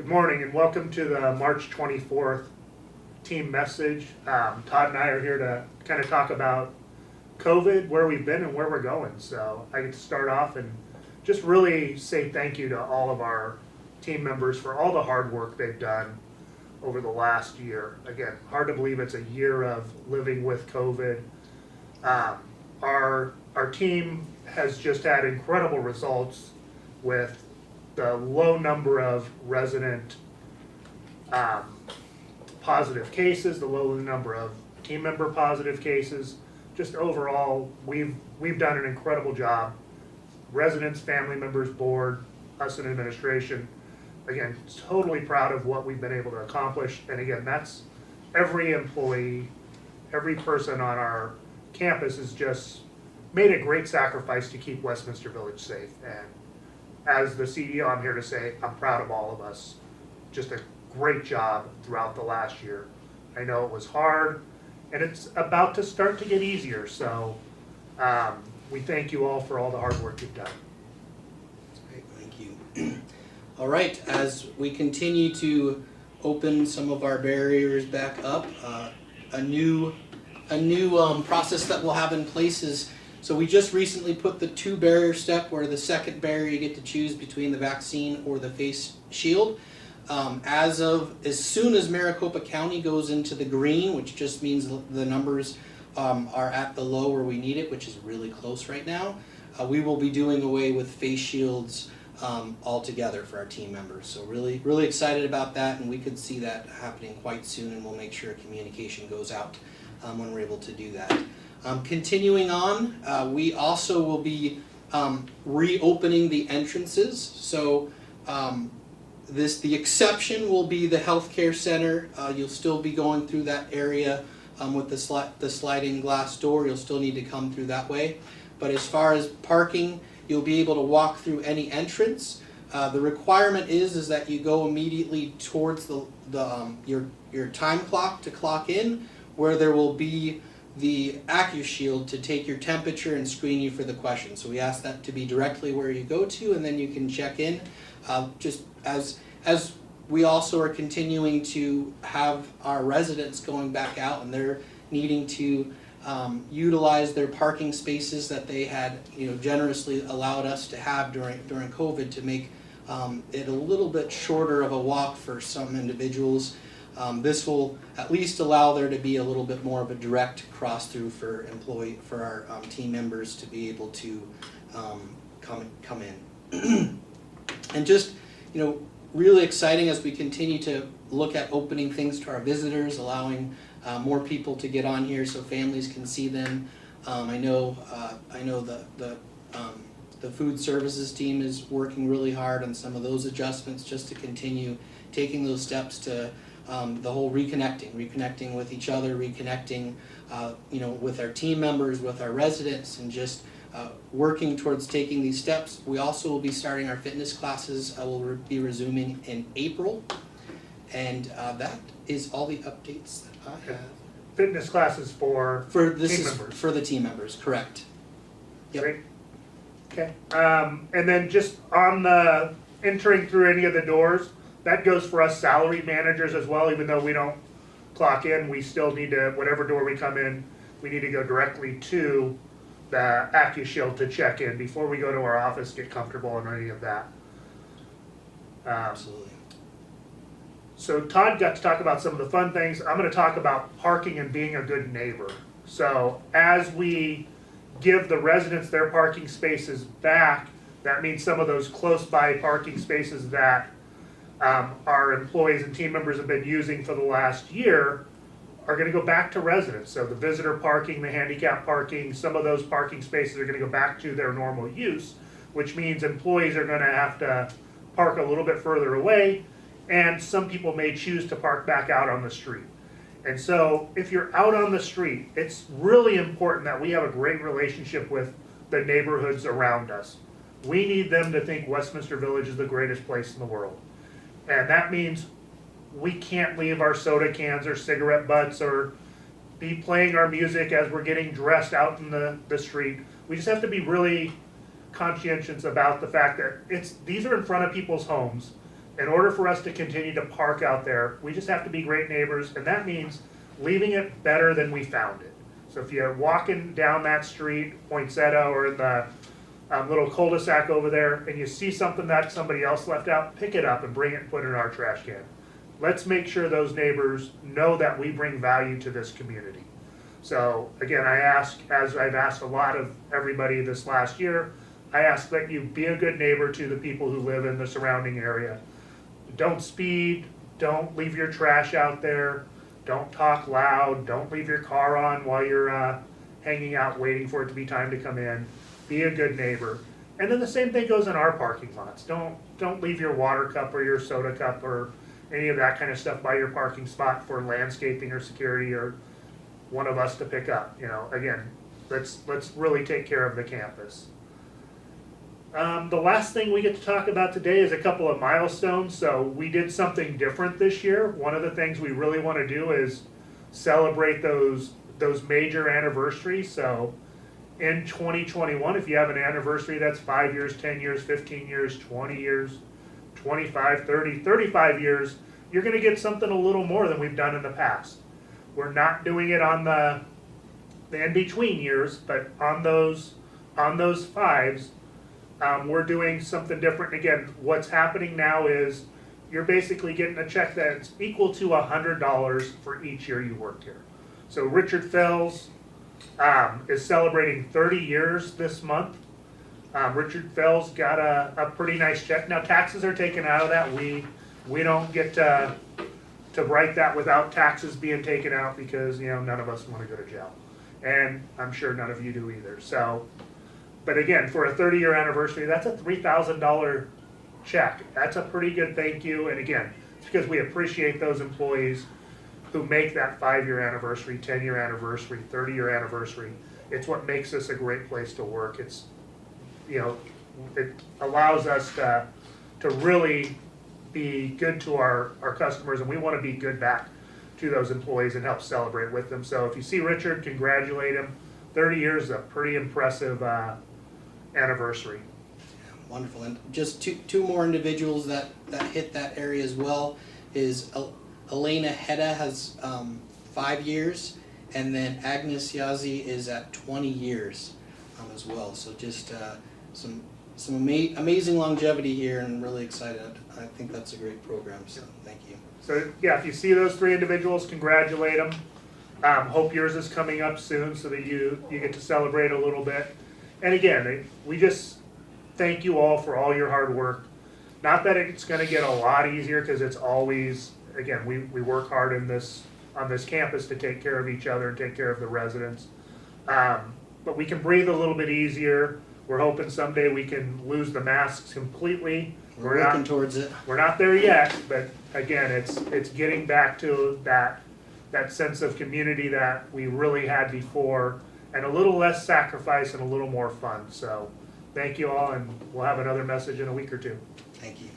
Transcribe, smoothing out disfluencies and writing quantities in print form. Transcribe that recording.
Good morning and welcome to the March 24th team message. Todd and I are here to kind of talk about COVID, where we've been and where we're going. So I get to start off and just really say thank you to all of our team members for all the hard work they've done over the last year. Again, hard to believe it's a year of living with COVID. Our team has just had incredible results with the low number of resident positive cases, the low number of team member positive cases. Just overall, we've done an incredible job. Residents, family members, board, us in administration. Again, totally proud of what we've been able to accomplish. And again, that's every employee, every person on our campus has just made a great sacrifice to keep Westminster Village safe. And as the CEO, I'm here to say I'm proud of all of us. Just a great job throughout the last year. I know it was hard, and it's about to start to get easier. So we thank you all for all the hard work you've done. Great, thank you. All right, as we continue to open some of our barriers back up, a new process that we'll have in place is, so we just recently put the 2 barrier step, where the second barrier you get to choose between the vaccine or the face shield. As soon as Maricopa County goes into the green, which just means the numbers are at the low where we need it, which is really close right now, we will be doing away with face shields altogether for our team members. So really, really excited about that, and we could see that happening quite soon, and we'll make sure communication goes out when we're able to do that. Continuing on, we also will be reopening the entrances. So the exception will be the healthcare center. You'll still be going through that area with the sliding glass door. You'll still need to come through that way. But as far as parking, you'll be able to walk through any entrance. The requirement is that you go immediately towards your time clock to clock in, where there will be the AccuShield to take your temperature and screen you for the questions. So we ask that to be directly where you go to, and then you can check in. Just as we also are continuing to have our residents going back out, and they're needing to utilize their parking spaces that they had, generously allowed us to have during COVID, to make it a little bit shorter of a walk for some individuals. This will at least allow there to be a little bit more of a direct cross through for our team members to be able to come in. And just, really exciting as we continue to look at opening things to our visitors, allowing more people to get on here so families can see them. I know the food services team is working really hard on some of those adjustments, just to continue taking those steps to the whole reconnecting with each other, reconnecting with our team members, with our residents, and just working towards taking these steps. We also will be starting our fitness classes. I will be resuming in April, and that is all the updates that I have. Fitness classes for team members. For the team members, correct. Yep. Great. Okay. And then just on the entering through any of the doors, that goes for us salary managers as well. Even though we don't clock in, we still need to, whatever door we come in, we need to go directly to the AccuShield to check in before we go to our office, get comfortable and any of that. Absolutely. So Todd got to talk about some of the fun things. I'm going to talk about parking and being a good neighbor. So as we give the residents their parking spaces back, that means some of those close by parking spaces that our employees and team members have been using for the last year are going to go back to residents. So the visitor parking, the handicap parking, some of those parking spaces are going to go back to their normal use, which means employees are going to have to park a little bit further away, and some people may choose to park back out on the street. And so if you're out on the street, it's really important that we have a great relationship with the neighborhoods around us. We need them to think Westminster Village is the greatest place in the world. And that means we can't leave our soda cans or cigarette butts or be playing our music as we're getting dressed out in the street. We just have to be really conscientious about the fact that these are in front of people's homes. in order for us to continue to park out there, we just have to be great neighbors, and that means leaving it better than we found it. So if you're walking down that street, Poinsettia, or in the little cul-de-sac over there, and you see something that somebody else left out, pick it up and bring it and put it in our trash can. Let's make sure those neighbors know that we bring value to this community. So again, I ask, as I've asked a lot of everybody this last year, I ask that you be a good neighbor to the people who live in the surrounding area. Don't speed, don't leave your trash out there, don't talk loud, don't leave your car on while you're hanging out waiting for it to be time to come in. Be a good neighbor. And then the same thing goes in our parking lots. Don't leave your water cup or your soda cup or any of that kind of stuff by your parking spot for landscaping or security or one of us to pick up. You know, again, let's really take care of the campus. The last thing we get to talk about today is a couple of milestones. So we did something different this year. One of the things we really want to do is celebrate those major anniversaries. So in 2021, if you have an anniversary that's 5 years, 10 years, 15 years, 20 years, 25, 30, 35 years, you're going to get something a little more than we've done in the past. We're not doing it on the in-between years, but on those fives, we're doing something different. Again, what's happening now is you're basically getting a check that's equal to $100 for each year you worked here. So Richard Fells is celebrating 30 years this month. Richard Fells got a pretty nice check. Now taxes are taken out of that. We don't get to write that without taxes being taken out because, you know, none of us want to go to jail. And I'm sure none of you do either. So, but again, for a 30-year anniversary, that's a $3,000 check. That's a pretty good thank you. And again, it's because we appreciate those employees who make that 5-year anniversary, 10-year anniversary, 30-year anniversary. It's what makes this a great place to work. It's, you know, it allows us to really be good to our customers, and we want to be good back to those employees and help celebrate with them. So if you see Richard, congratulate him. 30 years is a pretty impressive anniversary. Wonderful. And just two more individuals that hit that area as well is Elena Hedda has 5 years, and then Agnes Yazzie is at 20 years as well. So just some amazing longevity here, and really excited. I think that's a great program, so thank you. So yeah, if you see those 3 individuals, congratulate them. Hope yours is coming up soon so that you get to celebrate a little bit. And again, we just thank you all for all your hard work. Not that it's going to get a lot easier, because it's always, again, we work hard on this campus to take care of each other and take care of the residents. But we can breathe a little bit easier. We're hoping someday we can lose the masks completely. We're working towards it. We're not there yet, but again, it's getting back to that sense of community that we really had before, and a little less sacrifice and a little more fun. So thank you all, and we'll have another message in a week or two. Thank you.